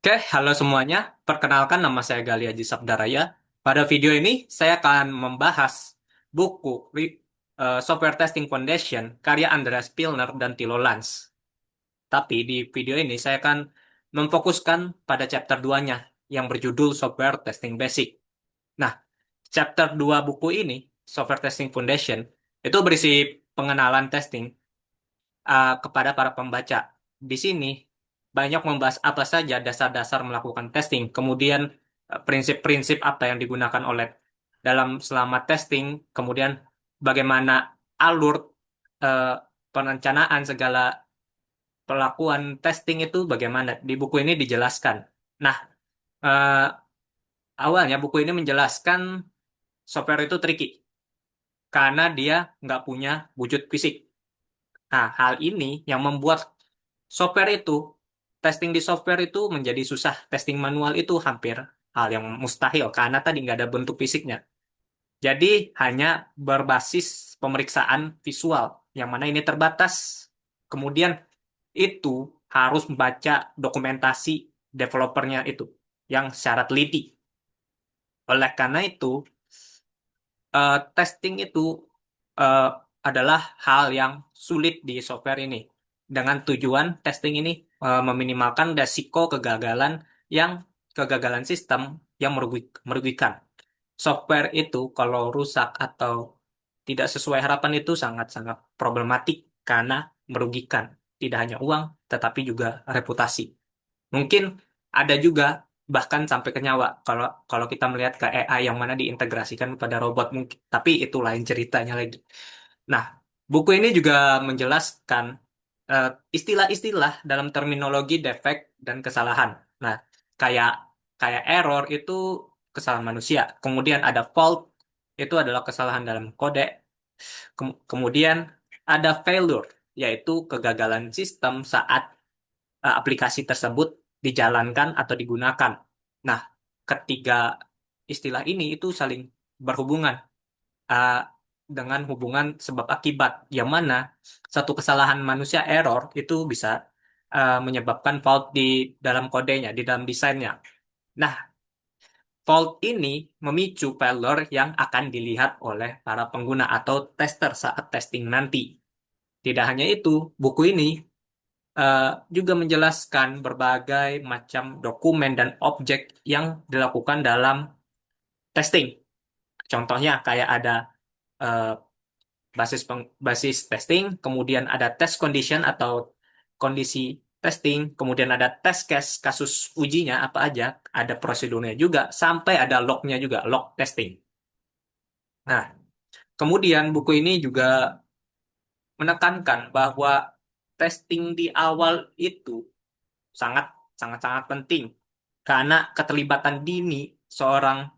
Oke, halo semuanya. Perkenalkan nama saya Gali Aji Sabdaraya. Pada video ini saya akan membahas buku Software Testing Foundation karya Andreas Pilner dan Thilo Lans. Tapi di video ini saya akan memfokuskan pada chapter 2-nya yang berjudul Software Testing Basic. Nah, chapter 2 buku ini, Software Testing Foundation, itu berisi pengenalan testing kepada para pembaca. Di sini banyak membahas apa saja dasar-dasar melakukan testing, kemudian prinsip-prinsip apa yang digunakan oleh dalam selama testing, kemudian bagaimana alur eh, perencanaan segala pelakuan testing itu bagaimana. Di buku ini dijelaskan. Nah, eh, awalnya buku ini menjelaskan software itu tricky karena dia nggak punya wujud fisik. Nah, hal ini yang membuat software itu, testing di software itu menjadi susah. Testing manual itu hampir hal yang mustahil karena tadi nggak ada bentuk fisiknya. Jadi hanya berbasis pemeriksaan visual, yang mana ini terbatas. Kemudian itu harus membaca dokumentasi developernya itu, yang secara teliti. Oleh karena itu, testing itu eh, adalah hal yang sulit di software ini. Dengan tujuan testing ini meminimalkan resiko yang kegagalan sistem yang merugikan. Software itu kalau rusak atau tidak sesuai harapan itu sangat-sangat problematik karena merugikan tidak hanya uang tetapi juga reputasi. Mungkin ada juga bahkan sampai ke nyawa kalau kalau kita melihat ke AI yang mana diintegrasikan pada robot mungkin, tapi itu lain ceritanya lagi. Nah, buku ini juga menjelaskan eh, istilah-istilah dalam terminologi defect dan kesalahan. Nah, kayak kayak error itu kesalahan manusia. Kemudian ada fault itu adalah kesalahan dalam kode. Kemudian ada failure yaitu kegagalan sistem saat aplikasi tersebut dijalankan atau digunakan. Nah, ketiga istilah ini itu saling berhubungan uh, dengan hubungan sebab akibat, yang mana satu kesalahan manusia error itu bisa menyebabkan fault di dalam kodenya, di dalam desainnya. Nah, fault ini memicu failure yang akan dilihat oleh para pengguna atau tester saat testing nanti. Tidak hanya itu, buku ini eh, juga menjelaskan berbagai macam dokumen dan objek yang dilakukan dalam testing. Contohnya kayak ada eh, basis testing, kemudian ada test condition atau kondisi testing, kemudian ada test case kasus ujinya apa aja, ada prosedurnya juga, sampai ada lognya juga, log testing. Nah, kemudian buku ini juga menekankan bahwa testing di awal itu sangat sangat sangat penting karena keterlibatan dini seorang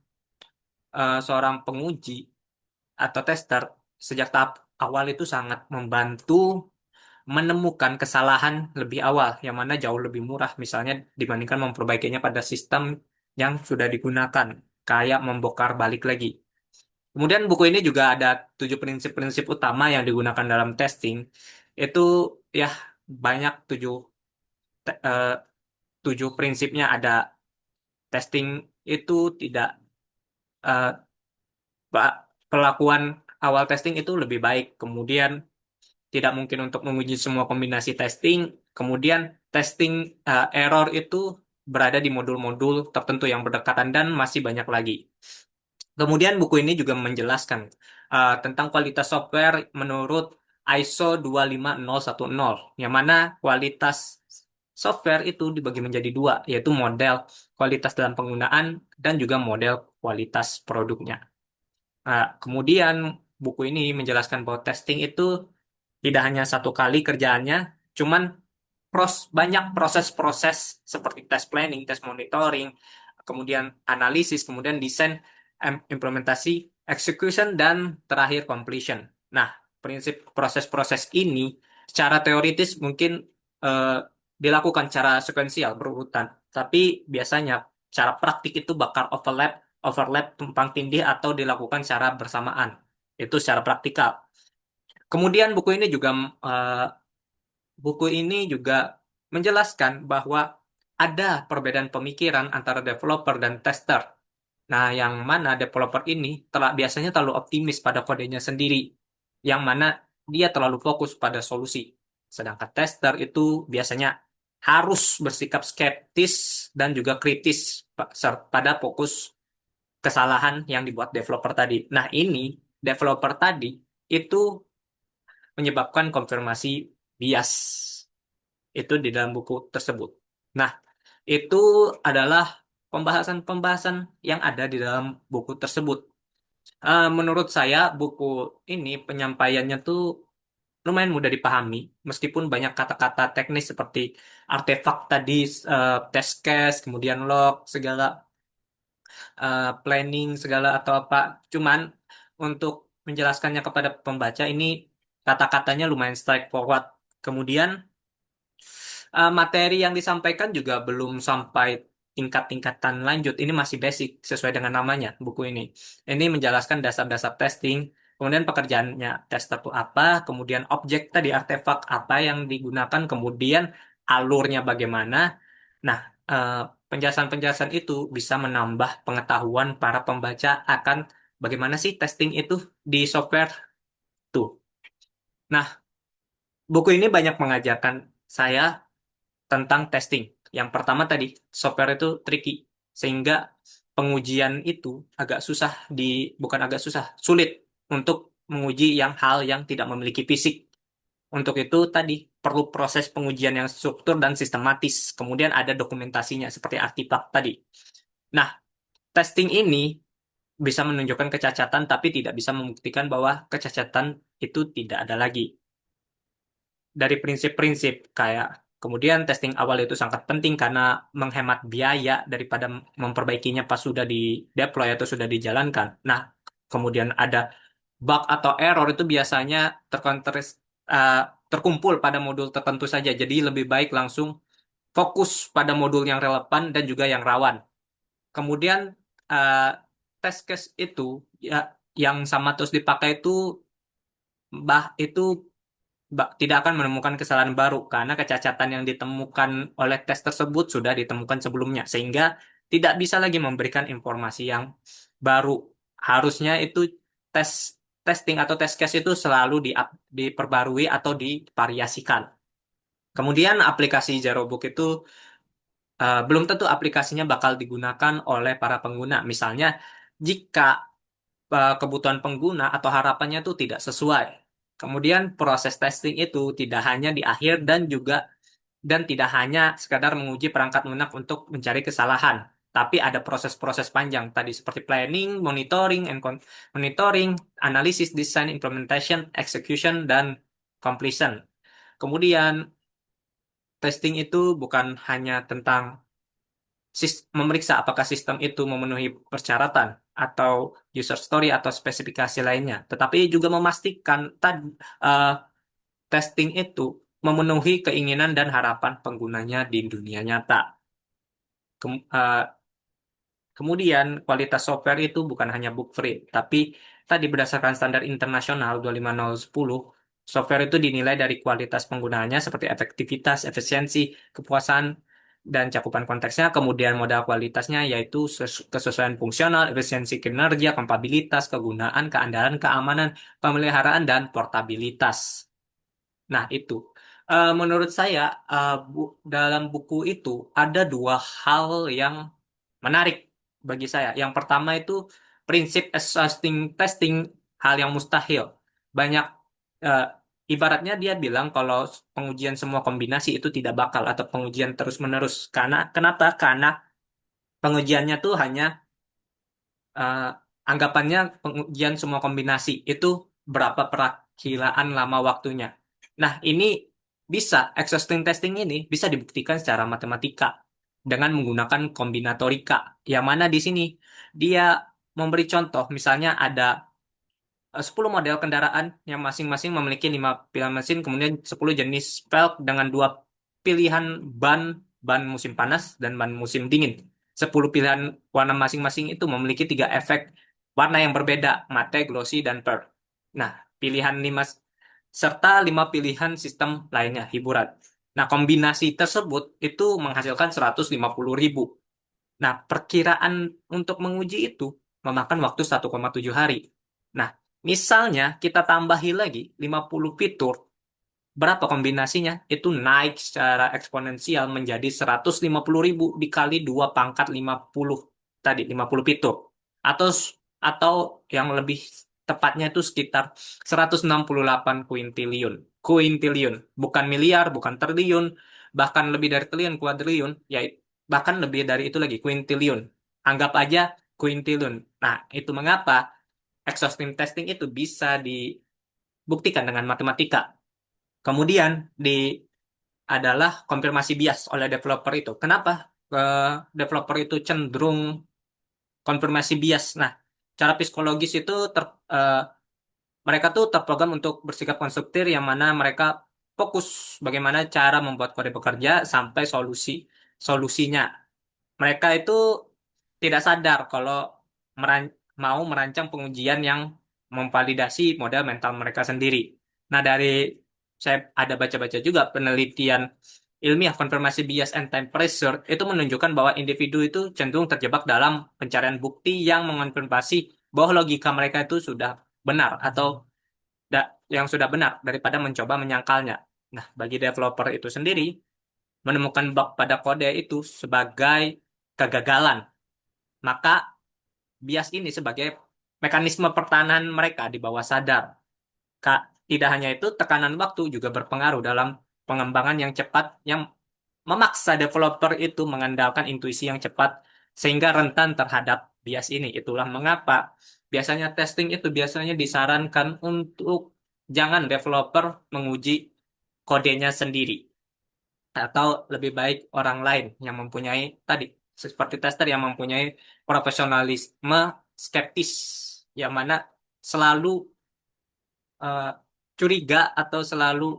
seorang penguji atau tester sejak tahap awal itu sangat membantu menemukan kesalahan lebih awal yang mana jauh lebih murah misalnya dibandingkan memperbaikinya pada sistem yang sudah digunakan kayak membongkar balik lagi. Kemudian buku ini juga ada 7 prinsip-prinsip utama yang digunakan dalam testing. Itu ya banyak 7 prinsipnya ada. Testing itu tidak eh, perlakuan awal testing itu lebih baik. Kemudian tidak mungkin untuk menguji semua kombinasi testing. Kemudian testing error itu berada di modul-modul tertentu yang berdekatan dan masih banyak lagi. Kemudian buku ini juga menjelaskan tentang kualitas software menurut ISO 25010, yang mana kualitas software itu dibagi menjadi dua, yaitu model kualitas dalam penggunaan dan juga model kualitas produknya. Kemudian buku ini menjelaskan bahwa testing itu tidak hanya satu kali kerjaannya, cuman banyak proses-proses seperti test planning, test monitoring, kemudian analisis, kemudian desain, implementasi, execution, dan terakhir completion. Nah, prinsip proses-proses ini secara teoritis mungkin eh, dilakukan secara sekuensial, berurutan. Tapi biasanya cara praktik itu bakal overlap, overlap tumpang tindih atau dilakukan secara bersamaan. Itu secara praktikal. Kemudian eh, buku ini juga menjelaskan bahwa ada perbedaan pemikiran antara developer dan tester. Nah, yang mana developer ini biasanya terlalu optimis pada kodenya sendiri, yang mana dia terlalu fokus pada solusi. Sedangkan tester itu biasanya harus bersikap skeptis dan juga kritis pada fokus kesalahan yang dibuat developer tadi. Nah, ini developer tadi itu menyebabkan konfirmasi bias itu di dalam buku tersebut. Nah, itu adalah pembahasan-pembahasan yang ada di dalam buku tersebut. Menurut saya, buku ini penyampaiannya tuh lumayan mudah dipahami, meskipun banyak kata-kata teknis seperti artefak tadi, test case, kemudian log, segala planning, segala atau apa. Cuman untuk menjelaskannya kepada pembaca ini kata-katanya lumayan straightforward. Kemudian materi yang disampaikan juga belum sampai tingkat-tingkatan lanjut. Ini masih basic sesuai dengan namanya buku ini. Ini menjelaskan dasar-dasar testing, kemudian pekerjaannya tester itu apa, kemudian objek tadi artefak apa yang digunakan, kemudian alurnya bagaimana. Nah, eh, penjelasan-penjelasan itu bisa menambah pengetahuan para pembaca akan bagaimana sih testing itu di software tuh. Nah, buku ini banyak mengajarkan saya tentang testing. Yang pertama tadi, software itu tricky, sehingga pengujian itu agak susah bukan agak susah, sulit untuk menguji hal yang tidak memiliki fisik. Untuk itu tadi perlu proses pengujian yang struktur dan sistematis. Kemudian ada dokumentasinya seperti artefak tadi. Nah, testing ini bisa menunjukkan kecacatan tapi tidak bisa membuktikan bahwa kecacatan itu tidak ada lagi dari prinsip-prinsip kayak kemudian testing awal itu sangat penting karena menghemat biaya daripada memperbaikinya pas sudah di deploy atau sudah dijalankan. Nah, kemudian ada bug atau error itu biasanya eh, terkumpul pada modul tertentu saja. Jadi lebih baik langsung fokus pada modul yang relevan dan juga yang rawan. Kemudian eh, test case itu ya yang sama terus dipakai itu itu tidak akan menemukan kesalahan baru karena kecacatan yang ditemukan oleh tes tersebut sudah ditemukan sebelumnya sehingga tidak bisa lagi memberikan informasi yang baru. Harusnya itu tes testing atau test case itu selalu diperbarui atau divariasikan. Kemudian aplikasi Zerobook itu belum tentu aplikasinya bakal digunakan oleh para pengguna. Misalnya jika kebutuhan pengguna atau harapannya itu tidak sesuai. Kemudian proses testing itu tidak hanya di akhir dan tidak hanya sekadar menguji perangkat lunak untuk mencari kesalahan, tapi ada proses-proses panjang tadi seperti planning, monitoring, analisis, design, implementation, execution, dan completion. Kemudian testing itu bukan hanya tentang memeriksa apakah sistem itu memenuhi persyaratan atau user story atau spesifikasi lainnya, tetapi juga memastikan testing itu memenuhi keinginan dan harapan penggunanya di dunia nyata. Kem- eh, Kemudian kualitas software itu bukan hanya bug free, tapi tadi berdasarkan standar internasional 25010, software itu dinilai dari kualitas penggunaannya seperti efektivitas, efisiensi, kepuasan, dan cakupan konteksnya. Kemudian modal kualitasnya yaitu kesesuaian fungsional, efisiensi kinerja, kompatibilitas, kegunaan, keandalan, keamanan, pemeliharaan, dan portabilitas. Nah, itu. Menurut saya, dalam buku itu ada dua hal yang menarik bagi saya. Yang pertama itu prinsip exhausting testing, hal yang mustahil. Banyak eh, ibaratnya dia bilang kalau pengujian semua kombinasi itu tidak bakal atau pengujian terus-menerus. Karena kenapa? Karena pengujiannya tuh hanya eh, anggapannya pengujian semua kombinasi itu berapa perakiraan lama waktunya. Nah, ini bisa exhaustive testing ini bisa dibuktikan secara matematika dengan menggunakan kombinatorika. Yang mana di sini dia memberi contoh, misalnya ada 10 model kendaraan yang masing-masing memiliki 5 pilihan mesin, kemudian 10 jenis velg dengan dua pilihan ban, ban musim panas dan ban musim dingin. 10 pilihan warna masing-masing itu memiliki tiga efek warna yang berbeda, matte, glossy, dan pearl. Nah, pilihan 5 serta 5 pilihan sistem lainnya, hiburan. Nah, kombinasi tersebut itu menghasilkan 150.000. Nah, perkiraan untuk menguji itu memakan waktu 1,7 hari. Nah, misalnya kita tambahi lagi 50 fitur, berapa kombinasinya? Itu naik secara eksponensial menjadi 150.000 dikali 2 pangkat 50 tadi, 50 fitur. Atau atau yang lebih tepatnya itu sekitar 168 kuintiliun. Kuintiliun, bukan miliar, bukan triliun, bahkan lebih dari triliun, kuadriliun, ya bahkan lebih dari itu lagi, kuintiliun. Anggap aja kuintiliun. Nah, itu mengapa exhaustive testing itu bisa dibuktikan dengan matematika. Kemudian adalah konfirmasi bias oleh developer itu. Kenapa developer itu cenderung konfirmasi bias? Nah, cara psikologis itu eh, mereka tuh terprogram untuk bersikap konstruktif yang mana mereka fokus bagaimana cara membuat kode bekerja sampai solusinya. Mereka itu tidak sadar kalau mau merancang pengujian yang memvalidasi model mental mereka sendiri. Nah, saya ada baca-baca juga penelitian ilmiah konfirmasi bias and time pressure itu menunjukkan bahwa individu itu cenderung terjebak dalam pencarian bukti yang mengonfirmasi bahwa logika mereka itu sudah benar atau yang sudah benar daripada mencoba menyangkalnya. Nah, bagi developer itu sendiri, menemukan bug pada kode itu sebagai kegagalan. Maka bias ini sebagai mekanisme pertahanan mereka di bawah sadar. Kak, tidak hanya itu, tekanan waktu juga berpengaruh dalam pengembangan yang cepat yang memaksa developer itu mengandalkan intuisi yang cepat sehingga rentan terhadap bias ini. Itulah mengapa biasanya testing itu biasanya disarankan untuk jangan developer menguji kodenya sendiri atau lebih baik orang lain yang mempunyai tadi seperti tester yang mempunyai profesionalisme skeptis yang mana selalu eh, curiga atau selalu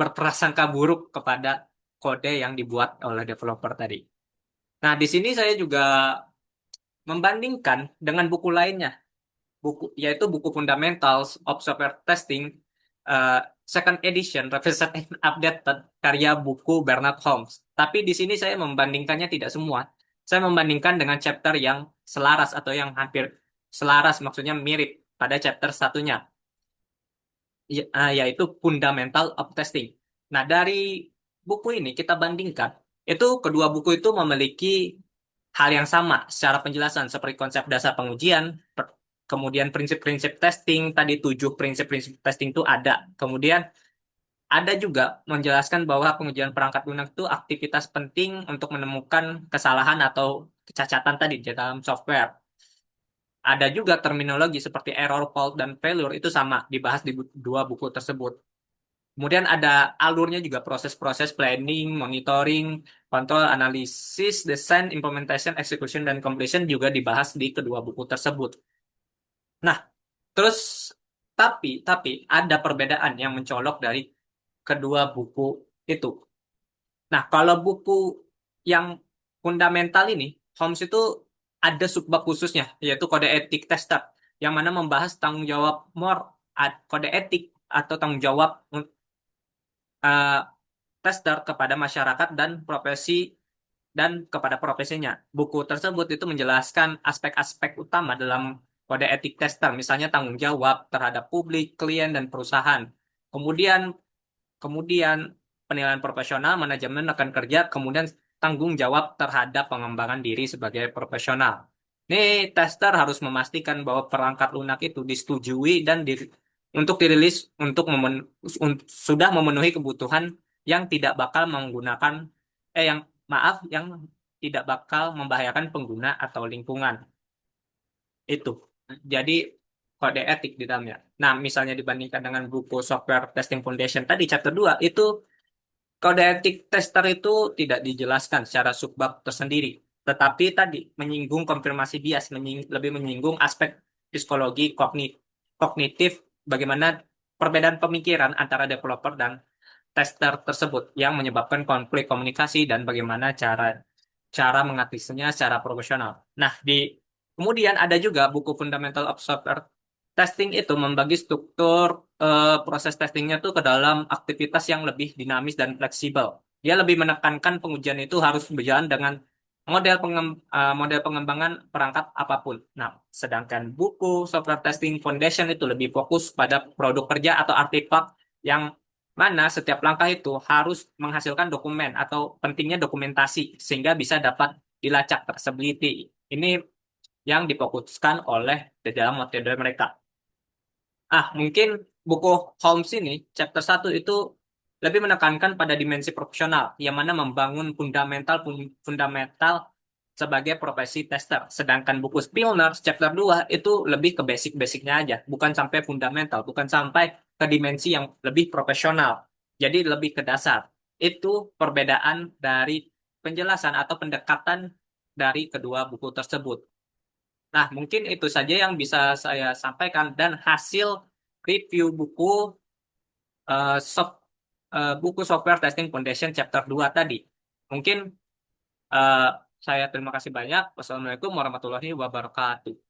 berprasangka buruk kepada kode yang dibuat oleh developer tadi. Nah, di sini saya juga membandingkan dengan buku lainnya, yaitu buku Fundamentals of Software Testing eh, Second Edition, Revised and Updated, karya buku Bernard Holmes. Tapi di sini saya membandingkannya tidak semua. Saya membandingkan dengan chapter yang selaras atau yang hampir selaras, maksudnya mirip pada chapter satunya, yaitu Fundamental of Testing. Nah, dari buku ini kita bandingkan, itu kedua buku itu memiliki hal yang sama secara penjelasan seperti konsep dasar pengujian, kemudian prinsip-prinsip testing, tadi 7 prinsip-prinsip testing itu ada. Kemudian ada juga menjelaskan bahwa pengujian perangkat lunak itu aktivitas penting untuk menemukan kesalahan atau kecacatan tadi di dalam software. Ada juga terminologi seperti error, fault, dan failure itu sama dibahas di dua buku tersebut. Kemudian ada alurnya juga proses-proses planning, monitoring, kontrol, analisis, design, implementation, execution, dan completion juga dibahas di kedua buku tersebut. Nah, terus tapi ada perbedaan yang mencolok dari kedua buku itu. Nah, kalau buku yang fundamental ini, Holmes itu ada subbab khususnya, yaitu kode etik tester, yang mana membahas tanggung jawab kode etik atau tanggung jawab eh, tester kepada masyarakat dan kepada profesinya. Buku tersebut itu menjelaskan aspek-aspek utama dalam kode etik tester, misalnya tanggung jawab terhadap publik, klien, dan perusahaan. Kemudian kemudian penilaian profesional, manajemen rekan kerja, kemudian tanggung jawab terhadap pengembangan diri sebagai profesional. Ini tester harus memastikan bahwa perangkat lunak itu disetujui dan untuk dirilis sudah memenuhi kebutuhan yang tidak bakal menggunakan yang maaf yang tidak bakal membahayakan pengguna atau lingkungan. Itu. Jadi kode etik di dalamnya. Nah, misalnya dibandingkan dengan buku Software Testing Foundation tadi chapter 2 itu kode etik tester itu tidak dijelaskan secara subbab tersendiri, tetapi tadi menyinggung konfirmasi bias, lebih menyinggung aspek psikologi kognitif, bagaimana perbedaan pemikiran antara developer dan tester tersebut yang menyebabkan konflik komunikasi dan bagaimana cara cara mengatasinya secara profesional. Nah, kemudian ada juga buku Fundamental of Software Testing itu membagi struktur proses testingnya tuh ke dalam aktivitas yang lebih dinamis dan fleksibel. Dia lebih menekankan pengujian itu harus berjalan dengan model pengembangan perangkat apapun. Nah, sedangkan buku software testing foundation itu lebih fokus pada produk kerja atau artefak yang mana setiap langkah itu harus menghasilkan dokumen atau pentingnya dokumentasi sehingga bisa dapat dilacak traceability. Ini yang difokuskan oleh di dalam metode mereka. Mungkin buku Holmes ini, chapter 1 itu lebih menekankan pada dimensi profesional, yang mana membangun fundamental sebagai profesi tester. Sedangkan buku Spillner, chapter 2 itu lebih ke basic-basicnya aja, bukan sampai fundamental, bukan sampai ke dimensi yang lebih profesional. Jadi lebih ke dasar. Itu perbedaan dari penjelasan atau pendekatan dari kedua buku tersebut. Nah, mungkin itu saja yang bisa saya sampaikan dan hasil review eh, sop- buku Software Testing Foundation Chapter 2 tadi. Mungkin eh, saya terima kasih banyak. Wassalamualaikum warahmatullahi wabarakatuh.